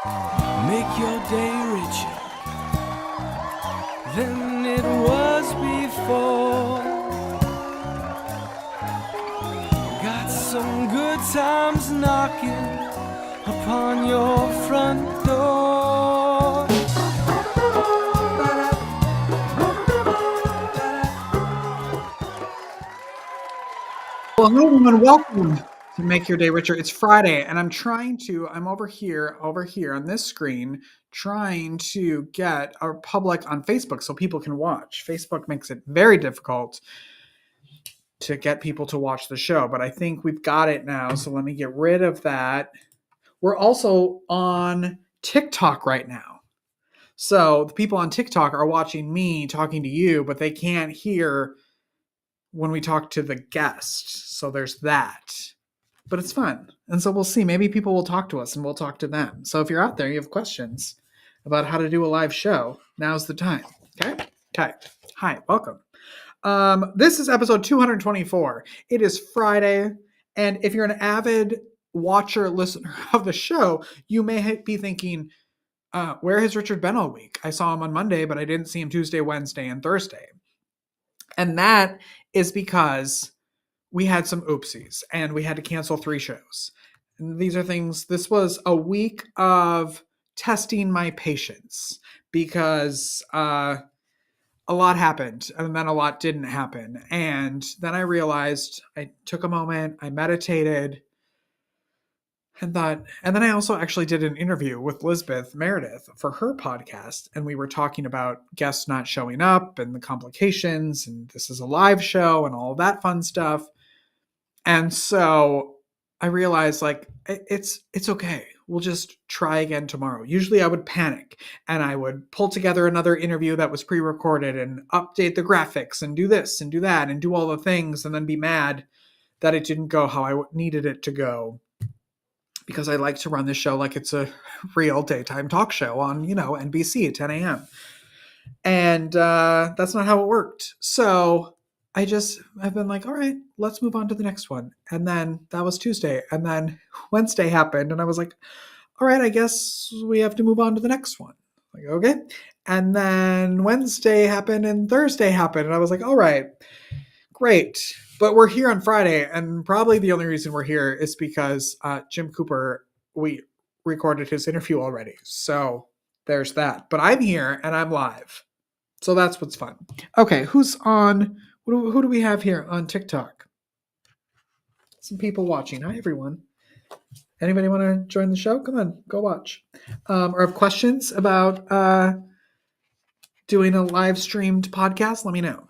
Make your day richer than it was before. Got some good times knocking upon your front door. Well, hello everyone, welcome to Make Your Day Richer. It's Friday, and I'm over here on this screen, trying to get our public on Facebook so people can watch. Facebook makes it very difficult to get people to watch the show, but I think we've got it now, so let me get rid of that. We're also on TikTok right now. So the people on TikTok are watching me talking to you, but they can't hear when we talk to the guest. So there's that. But it's fun. And so we'll see. Maybe people will talk to us and we'll talk to them. So if you're out there, you have questions about how to do a live show, now's the time. Okay? Okay. Hi, welcome. This is episode 224. It is Friday. And if you're an avid watcher, listener of the show, you may be thinking, where has Richard been all week? I saw him on Monday, but I didn't see him Tuesday, Wednesday, and Thursday. And that is because we had some oopsies and we had to cancel 3 shows. And this was a week of testing my patience because a lot happened and then a lot didn't happen. And then I realized, I took a moment, I meditated, and then I also actually did an interview with Lisbeth Meredith for her podcast. And we were talking about guests not showing up and the complications, and this is a live show and all of that fun stuff. And so I realized, like, it's okay. We'll just try again tomorrow. Usually I would panic and I would pull together another interview that was pre-recorded and update the graphics and do this and do that and do all the things and then be mad that it didn't go how I needed it to go. Because I like to run this show like it's a real daytime talk show on, NBC at 10 a.m. And that's not how it worked. So I've been like, all right, let's move on to the next one. And then that was Tuesday. And then Wednesday happened. And I was like, all right, I guess we have to move on to the next one. Like, okay. And then Wednesday happened and Thursday happened. And I was like, all right, great. But we're here on Friday. And probably the only reason we're here is because Jim Cooper, we recorded his interview already. So there's that. But I'm here and I'm live. So that's what's fun. Okay, who's on? Who do we have here on TikTok? Some people watching. Hi, everyone. Anybody want to join the show? Come on, go watch. Or have questions about doing a live streamed podcast? Let me know.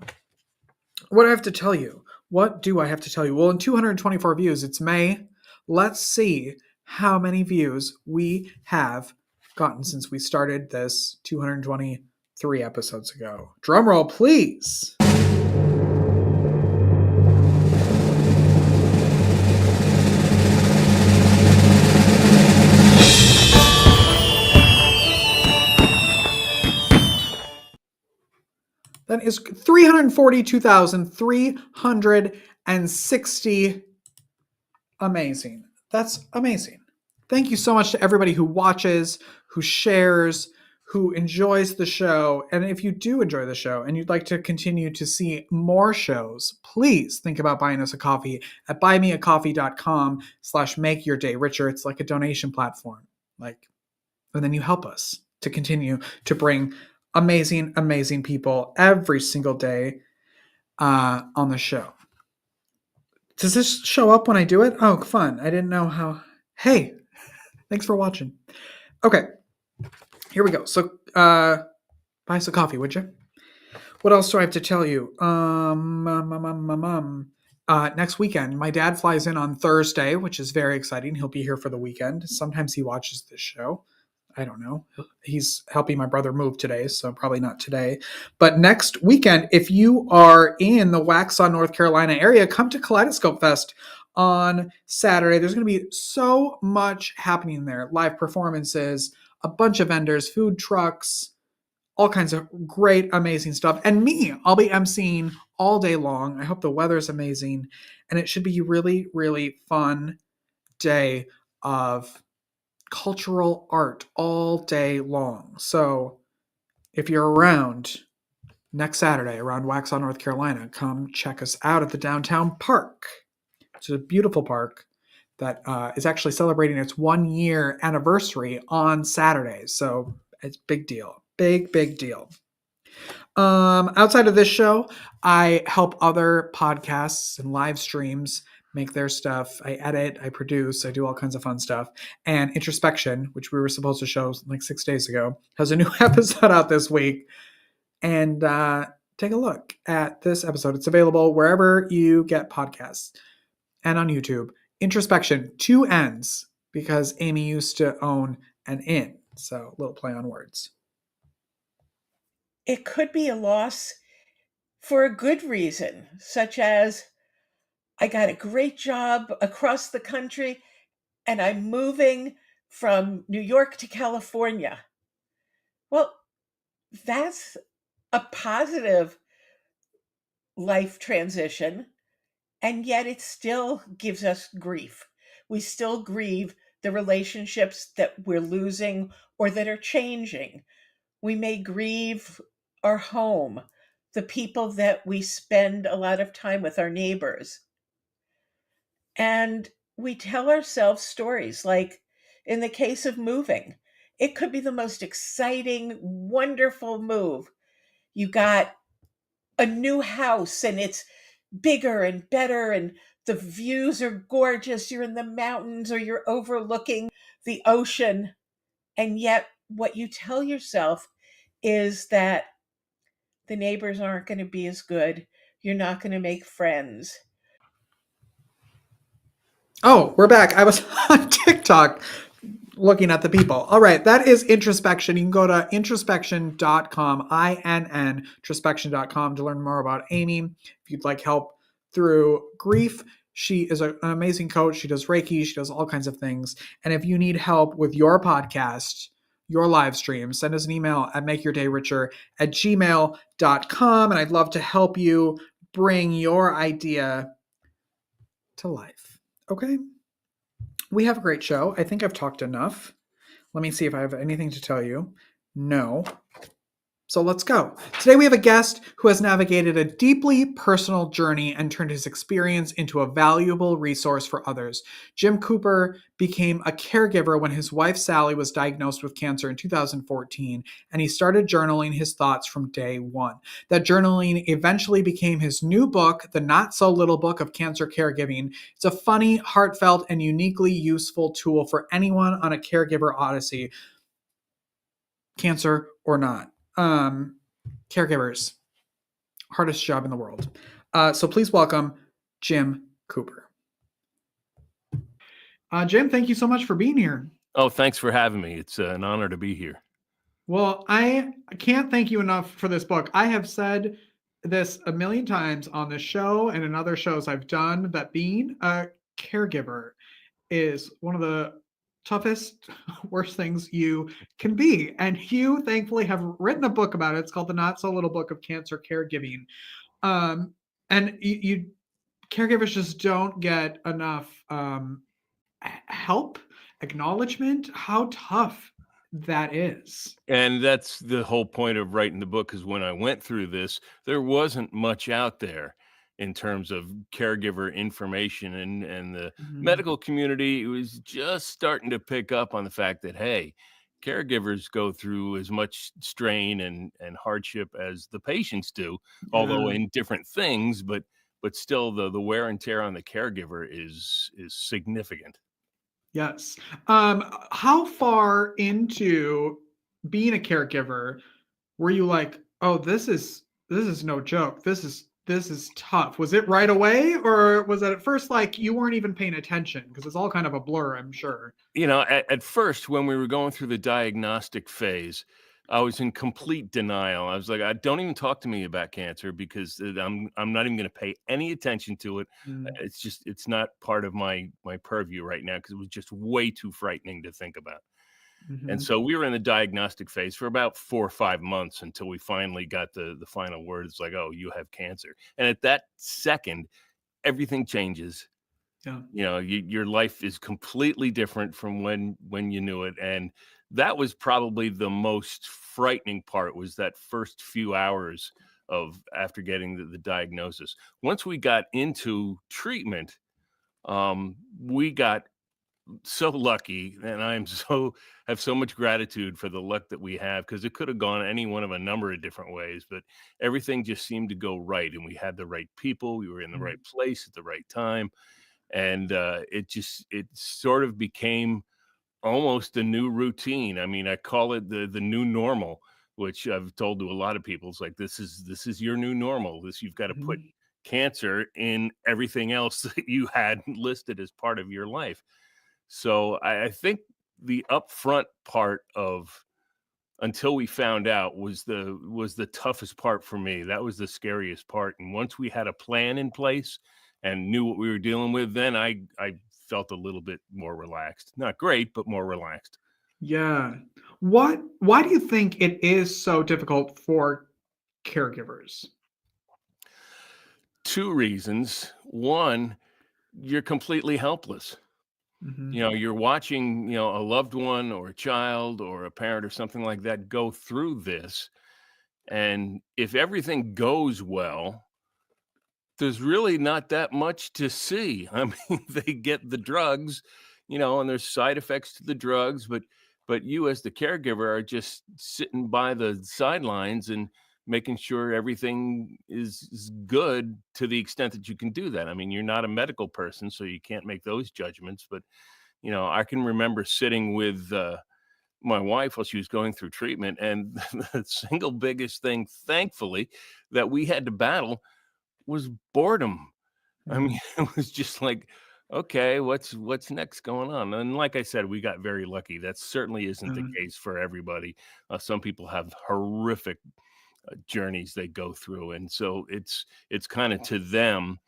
What do I have to tell you? What do I have to tell you? Well, in 224 views, it's May. Let's see how many views we have gotten since we started this 223 episodes ago. Drum roll, please. That is 342,360. Amazing. That's amazing. Thank you so much to everybody who watches, who shares, who enjoys the show. And if you do enjoy the show and you'd like to continue to see more shows, please think about buying us a coffee at buymeacoffee.com/makeyourdayricher. It's like a donation platform. And then you help us to continue to bring amazing people every single day on the show. Does this show up when I do it? Oh, fun. I didn't know how. Hey, thanks for watching. Okay, here we go. So buy us a coffee, would you? What else do I have to tell you? Next weekend, my dad flies in on Thursday, which is very exciting. He'll be here for the weekend. Sometimes he watches this show. I don't know. He's helping my brother move today, so probably not today. But next weekend, if you are in the Waxhaw, North Carolina area, come to Kaleidoscope Fest on Saturday. There's going to be so much happening there. Live performances, a bunch of vendors, food trucks, all kinds of great, amazing stuff. And me, I'll be emceeing all day long. I hope the weather's amazing. And it should be a really, really fun day of cultural art all day long. So if you're around next Saturday around Waxhaw, North Carolina, come check us out at the downtown park. It's a beautiful park that is actually celebrating its 1 year anniversary on Saturday. So it's big deal. Big deal. Outside of this show, I help other podcasts and live streams make their stuff. I edit, I produce, I do all kinds of fun stuff. And Introspection, which we were supposed to show like 6 days ago, has a new episode out this week. And take a look at this episode. It's available wherever you get podcasts and on YouTube. Introspection, 2 N's, because Amy used to own an inn. So a little play on words. It could be a loss for a good reason, such as I got a great job across the country and I'm moving from New York to California. Well, that's a positive life transition, and yet it still gives us grief. We still grieve the relationships that we're losing or that are changing. We may grieve our home, the people that we spend a lot of time with, our neighbors. And we tell ourselves stories like in the case of moving, it could be the most exciting, wonderful move. You got a new house and it's bigger and better and the views are gorgeous. You're in the mountains or you're overlooking the ocean. And yet, what you tell yourself is that the neighbors aren't going to be as good. You're not going to make friends. Oh, we're back. I was on TikTok looking at the people. All right, that is Introspection. You can go to introspection.com, INN, introspection.com to learn more about Amy. If you'd like help through grief, she is an amazing coach. She does Reiki. She does all kinds of things. And if you need help with your podcast, your live stream, send us an email at makeyourdayricher@gmail.com. And I'd love to help you bring your idea to life. Okay? We have a great show. I think I've talked enough. Let me see if I have anything to tell you. No. So let's go. Today we have a guest who has navigated a deeply personal journey and turned his experience into a valuable resource for others. Jim Cooper became a caregiver when his wife Sally was diagnosed with cancer in 2014, and he started journaling his thoughts from day one. That journaling eventually became his new book, The Not So Little Book of Cancer Caregiving. It's a funny, heartfelt, and uniquely useful tool for anyone on a caregiver odyssey, cancer or not. Caregivers, hardest job in the world. So please welcome Jim Cooper. Jim, thank you so much for being here. Oh, thanks for having me. It's an honor to be here. Well, I can't thank you enough for this book. I have said this a million times on this show and in other shows I've done, that being a caregiver is one of the toughest, worst things you can be. And you thankfully have written a book about it. It's called The Not So Little Book of Cancer Caregiving. And you caregivers just don't get enough help, acknowledgement, how tough that is. And that's the whole point of writing the book, is when I went through this, there wasn't much out there in terms of caregiver information, and the medical community was just starting to pick up on the fact that, hey, caregivers go through as much strain and hardship as the patients do, although in different things, but still the wear and tear on the caregiver is significant. Yes. How far into being a caregiver were you like, oh, this is no joke. This is tough. Was it right away, or was it at first like you weren't even paying attention? Because it's all kind of a blur, I'm sure. You know, at first, when we were going through the diagnostic phase, I was in complete denial. I was like, don't even talk to me about cancer, because I'm not even going to pay any attention to it. It's not part of my purview right now, because it was just way too frightening to think about. And so we were in the diagnostic phase for about 4 or 5 months until we finally got the final word. It's like, oh, you have cancer. And at that second, everything changes. Yeah. Your life is completely different from when you knew it, and that was probably the most frightening part, was that first few hours of after getting the diagnosis. Once we got into treatment, we got so lucky, and I'm so have so much gratitude for the luck that we have, because it could have gone any one of a number of different ways, but everything just seemed to go right, and we had the right people, we were in the Mm. right place at the right time, and it sort of became almost a new routine. I mean, I call it the new normal, which I've told to a lot of people. It's like, this is your new normal. You've got to put Mhm. cancer in everything else that you had listed as part of your life. So I think the upfront part of, until we found out, was the toughest part for me. That was the scariest part. And once we had a plan in place and knew what we were dealing with, then I felt a little bit more relaxed. Not great, but more relaxed. Yeah. Why do you think it is so difficult for caregivers? Two reasons. One, you're completely helpless. Mhm. You're watching, a loved one or a child or a parent or something like that go through this. And if everything goes well, there's really not that much to see. I mean, they get the drugs, and there's side effects to the drugs, but you as the caregiver are just sitting by the sidelines and making sure everything is good to the extent that you can do that. I mean, you're not a medical person, so you can't make those judgments, but I can remember sitting with my wife while she was going through treatment, and the single biggest thing, thankfully, that we had to battle was boredom. I mean, Mhm. it was just like, okay, what's next going on? And like I said, we got very lucky. That certainly isn't the Uh, case for everybody. Some people have horrific journeys they go through, and so it's kind of to them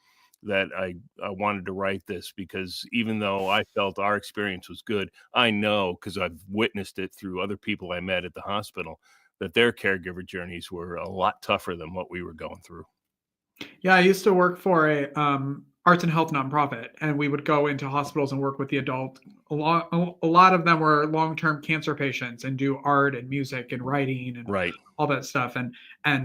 that I wanted to write this, because even though I felt our experience was good, I know, because I've witnessed it through other people I met at the hospital, that their caregiver journeys were a lot tougher than what we were going through. yeah, I used to work for a arts and health nonprofit, and we would go into hospitals and work with the adult. A lot of them were long-term cancer patients, and do art and music and writing and Right. all that stuff. And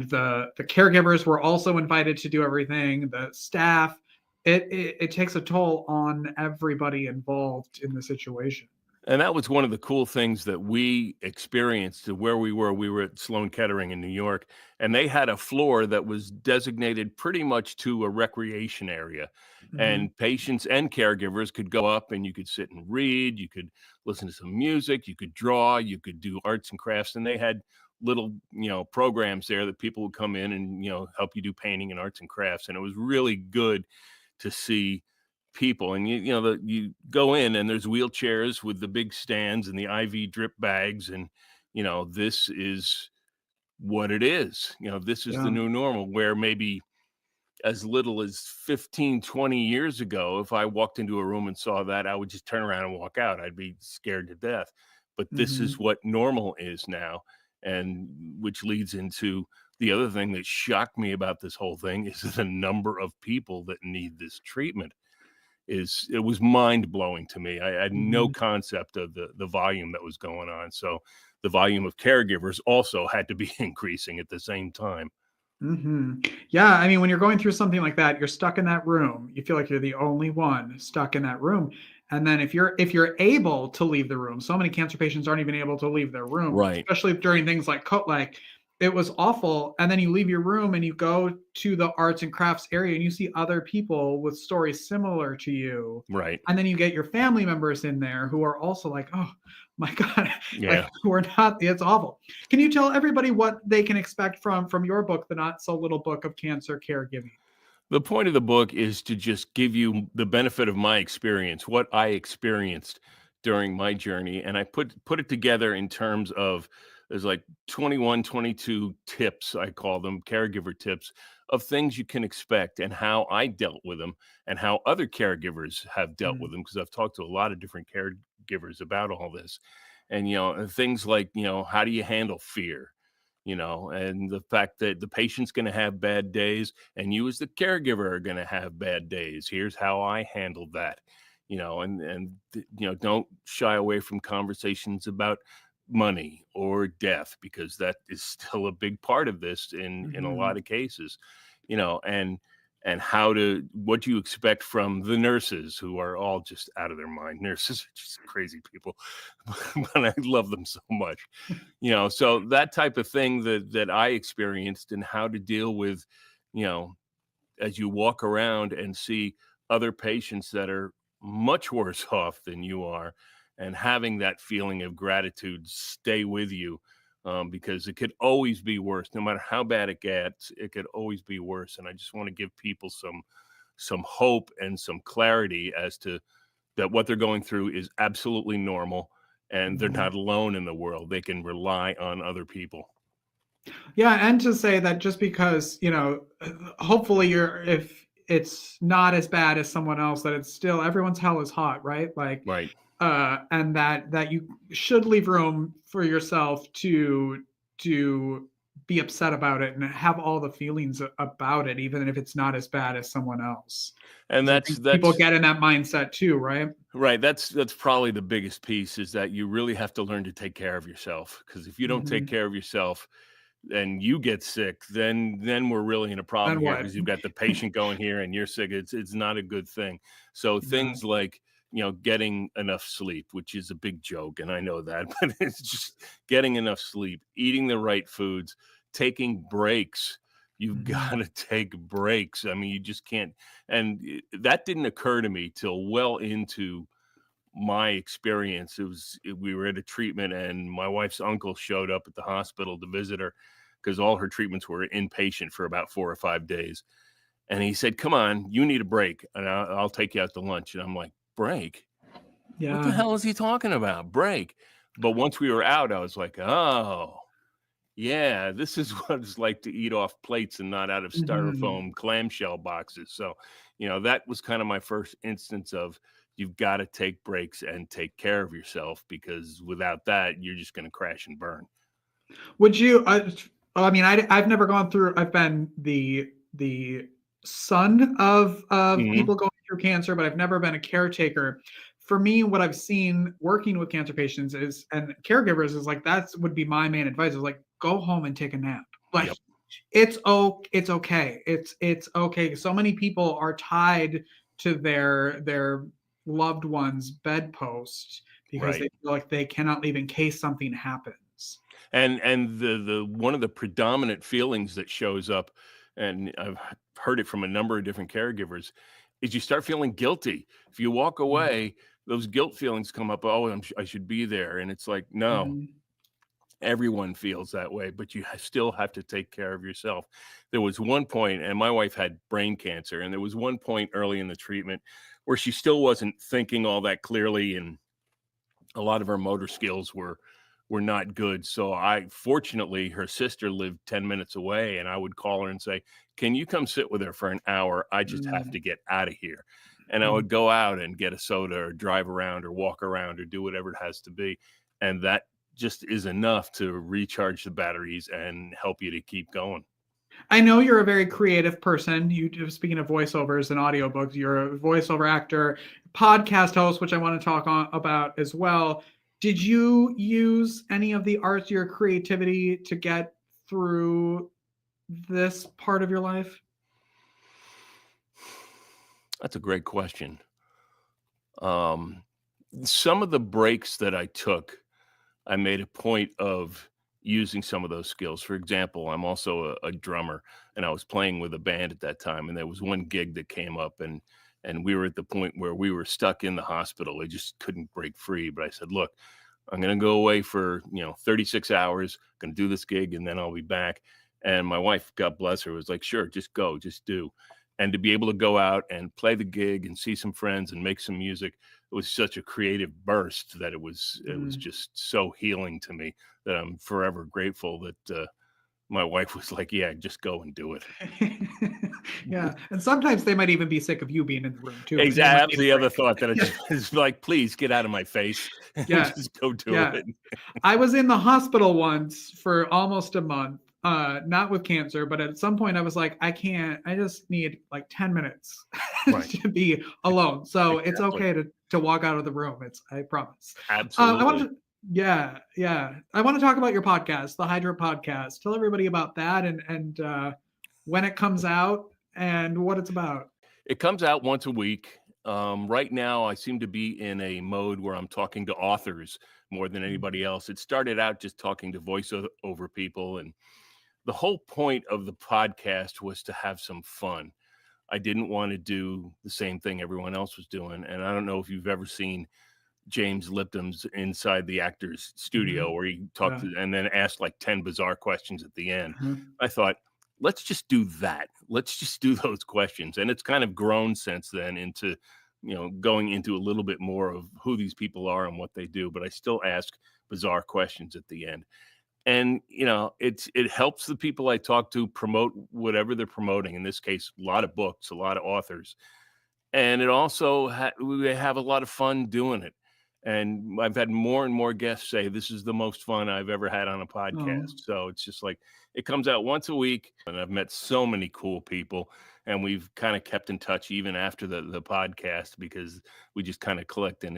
the caregivers were also invited to do everything. The staff, it takes a toll on everybody involved in the situation. And that was one of the cool things that we experienced where we were. We were at Sloan Kettering in New York, and they had a floor that was designated pretty much to a recreation area. Mhm. And patients and caregivers could go up and you could sit and read, you could listen to some music, you could draw, you could do arts and crafts. And they had little, programs there that people would come in and, help you do painting and arts and crafts. And it was really good to see people. And you go in and there's wheelchairs with the big stands and the IV drip bags, and this is what it is. This is the Yeah. new normal, where maybe as little as 15, 20 years ago, if I walked into a room and saw that, I would just turn around and walk out. I'd be scared to death. But this is Mhm. what normal is now, and which leads into the other thing that shocked me about this whole thing is the number of people that need this treatment. It was mind blowing to me. I had no Mhm. concept of the volume that was going on. So the volume of caregivers also had to be increasing at the same time. Yeah, I mean, when you're going through something like that, you're stuck in that room. You feel like you're the only one stuck in that room. And then if you're able to leave the room, so many cancer patients aren't even able to leave their room, Right, especially during things like like it was awful. And then you leave your room and you go to the arts and crafts area and you see other people with stories similar to you. right. And then you get your family members in there who are also like, oh my God, like Yeah. we're not, it's awful. Can you tell everybody what they can expect from your book, The Not So Little Book of Cancer Caregiving? The point of the book is to just give you the benefit of my experience, what I experienced during my journey. And I put it together in terms of, there's like 21, 22 tips, I call them caregiver tips, of things you can expect and how I dealt with them and how other caregivers have dealt Mm, with them. Because I've talked to a lot of different caregivers about all this. And, things like, how do you handle fear? and the fact that the patient's going to have bad days and you as the caregiver are going to have bad days. Here's how I handled that, don't shy away from conversations about money or death, because that is still a big part of this in a lot Mhm. of cases, and what do you expect from the nurses, who are all just out of their mind. Nurses are just crazy people, but I love them so much. So that type of thing that I experienced, and how to deal with, you know, as you walk around and see other patients that are much worse off than you are, and having that feeling of gratitude stay with you, because it could always be worse. No matter how bad it gets, it could always be worse. And I just want to give people some hope and some clarity as to that what they're going through is absolutely normal, and they're Mhm. not alone in the world. They can rely on other people. Yeah, and to say that just because, hopefully if it's not as bad as someone else, that it's still everyone's hell is hot, right? Like, Right. and that you should leave room for yourself to be upset about it and have all the feelings about it, even if it's not as bad as someone else. And 'Cause I that's think people that's get in that mindset too, right? right. That's probably the biggest piece, is that you really have to learn to take care of yourself. Because if you don't take Mhm. care of yourself and you get sick, then we're really in a problem Then here, what? because you've got the patient going here and you're sick. It's not a good thing. So Yeah. things like, getting enough sleep, which is a big joke, and I know that, but it's just getting enough sleep, eating the right foods, taking breaks. You've got Mhm. to take breaks. I mean, you just can't. And that didn't occur to me till well into my experience. We were at a treatment, and my wife's uncle showed up at the hospital to visit her, because all her treatments were inpatient for about 4 or 5 days. And he said, "Come on, you need a break, and I'll take you out to lunch." And I'm like, "Break? What the Yeah. hell is he talking about? Break?" But once we were out, I was like, "Oh, yeah, this is what it's like to eat off plates and not out of Mhm. styrofoam clamshell boxes." So, that was kind of my first instance of, you've got to take breaks and take care of yourself, because without that, you're just going to crash and burn. Would you? I mean, I've never gone through. I've been the son of Hmm. people going through cancer, but I've never been a caretaker. For me, what I've seen working with cancer patients is and caregivers is like that's would be my main advice is like go home and take a nap. Like Yep. it's okay. It's okay. So many people are tied to their loved one's bedpost because they Right. feel like they cannot leave in case something happens. And the one of the predominant feelings that shows up, and I've heard it from a number of different caregivers, is you start feeling guilty. If you walk Mm, away, those guilt feelings come up. Oh, I should be there. And it's like, no, mhm, everyone feels that way, but you still have to take care of yourself. There was one point, and my wife had brain cancer, and there was one point early in the treatment where she still wasn't thinking all that clearly, and a lot of her motor skills were not good. So I fortunately, her sister lived 10 minutes away, and I would call her and say, "Can you come sit with her for an hour? I just have mm, to get out of here." And I mm. would go out and get a soda or drive around or walk around or do whatever it has to be. And that just is enough to recharge the batteries and help you to keep going. I know you're a very creative person. Speaking of voiceovers and audiobooks, you're a voiceover actor, podcast host, which I want to talk about as well. Did you use any of the arts, your creativity to get through this part of your life? That's a great question. Um, some of the breaks that I took, I made a point of using some of those skills. For example, I'm also a drummer, and I was playing with a band at that time. And there was one gig that came up, and we were at the point where we were stuck in the hospital. We just couldn't break free. But I said, "Look, I'm going to go away for 36 hours. Going to do this gig, and then I'll be back." And my wife, God bless her, was like, "Sure, just go, just do." And to be able to go out and play the gig and see some friends and make some music, it was such a creative burst that it was Mm. just so healing to me, that I'm forever grateful that my wife was like, "Yeah, just go and do it." Yeah. And sometimes they might even be sick of you being in the room too. And they Exactly. might That was need a the other break. thought that I Yeah. just was like, please get out of my face and Yeah. just go do Yeah. it. I was in the hospital once for almost a month, not with cancer, but at some point I was like, I can't, I just need like 10 minutes Right. to be alone. So it's Exactly. okay to walk out of the room. I promise. I want Absolutely. to, yeah, yeah. I want to talk about your podcast, the Hydra podcast. Tell everybody about that and when it comes out and what it's about. It comes out once a week. Right now, I seem to be in a mode where I'm talking to authors more than anybody else. It started out just talking to voiceover people, and the whole point of the podcast was to have some fun. I didn't want to do the same thing everyone else was doing. And I don't know if you've ever seen James Lipton's Inside the Actors Studio, where he talked and then asked like 10 bizarre questions at the end. I thought, let's just do that. Let's just do those questions. And it's kind of grown since then into, going into a little bit more of who these people are and what they do. But I still ask bizarre questions at the end. And, it helps the people I talk to promote whatever they're promoting. In this case, a lot of books, a lot of authors. And it also, we have a lot of fun doing it. And I've had more and more guests say, this is the most fun I've ever had on a podcast. So it's just like, it comes out once a week. And I've met so many cool people. And we've kind of kept in touch even after the podcast, because we just kind of clicked. And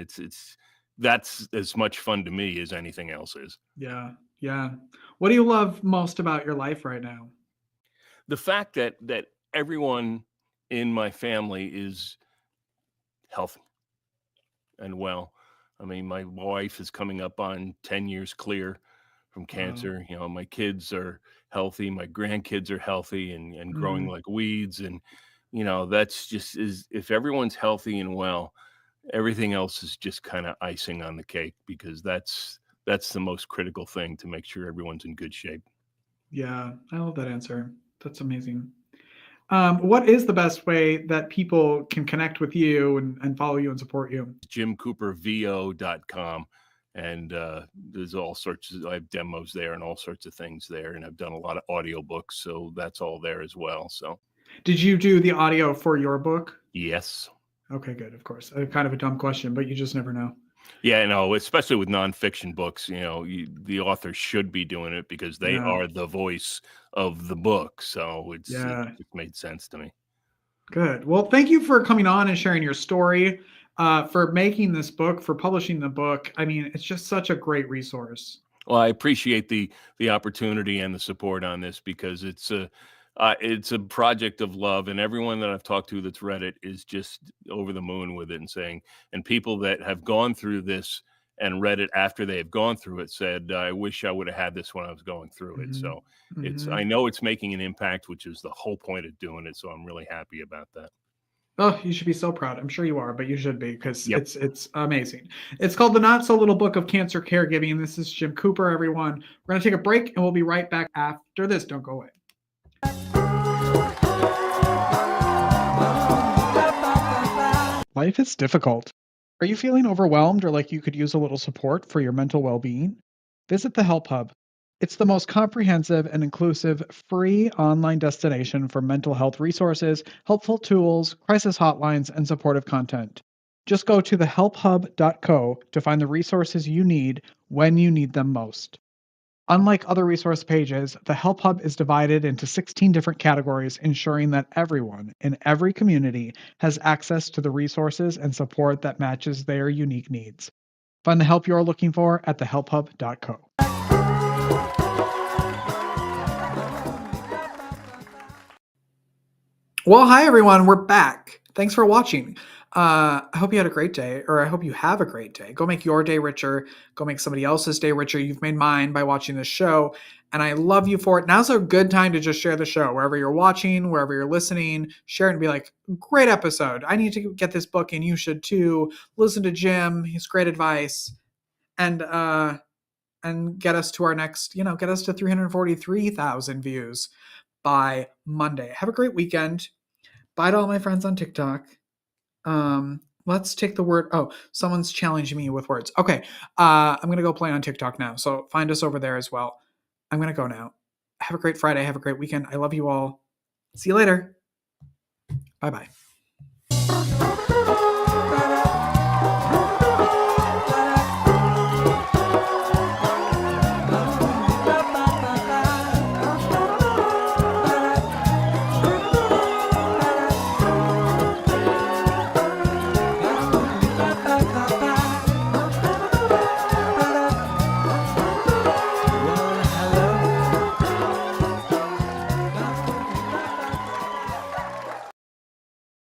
that's as much fun to me as anything else is. Yeah. Yeah. What do you love most about your life right now? The fact that everyone in my family is healthy and well. I mean, my wife is coming up on 10 years clear from cancer. My kids are healthy. My grandkids are healthy and growing like weeds. And, that's just if everyone's healthy and well, everything else is just kind of icing on the cake, because that's the most critical thing, to make sure everyone's in good shape. Yeah, I love that answer. That's amazing. What is the best way that people can connect with you and follow you and support you? JimCooperVO.com. And there's all sorts I have demos there and all sorts of things there. And I've done a lot of audiobooks, so that's all there as well. So, did you do the audio for your book? Yes. Okay, good. Of course. Kind of a dumb question, but you just never know. Yeah, no, especially with nonfiction books, the author should be doing it, because they are the voice of the book. So it made sense to me. Good. Well, thank you for coming on and sharing your story, for making this book, for publishing the book. I mean, it's just such a great resource. Well, I appreciate the opportunity and the support on this, because it's a project of love, and everyone that I've talked to that's read it is just over the moon with it, and people that have gone through this and read it after they have gone through it said, I wish I would have had this when I was going through it. So I know it's making an impact, which is the whole point of doing it. So I'm really happy about that. Oh, you should be so proud. I'm sure you are, but you should be, because it's amazing. It's called The Not So Little Book of Cancer Caregiving. This is Jim Cooper, everyone. We're going to take a break, and we'll be right back after this. Don't go away. Life is difficult. Are you feeling overwhelmed or like you could use a little support for your mental well-being? Visit the Help Hub. It's the most comprehensive and inclusive free online destination for mental health resources, helpful tools, crisis hotlines, and supportive content. Just go to thehelphub.co to find the resources you need when you need them most. Unlike other resource pages, the Help Hub is divided into 16 different categories, ensuring that everyone in every community has access to the resources and support that matches their unique needs. Find the help you're looking for at thehelphub.co. Well, hi everyone, we're back. Thanks for watching. I hope you had a great day, or I hope you have a great day. Go make your day richer. Go make somebody else's day richer. You've made mine by watching this show, and I love you for it. Now's a good time to just share the show. Wherever you're watching, wherever you're listening, share it and be like, great episode. I need to get this book, and you should too. Listen to Jim. He's great advice. And get us to our next, get us to 343,000 views by Monday. Have a great weekend. Bye to all my friends on TikTok. Let's take the word. Oh, someone's challenging me with words. Okay. I'm going to go play on TikTok now. So find us over there as well. I'm going to go now. Have a great Friday. Have a great weekend. I love you all. See you later. Bye-bye.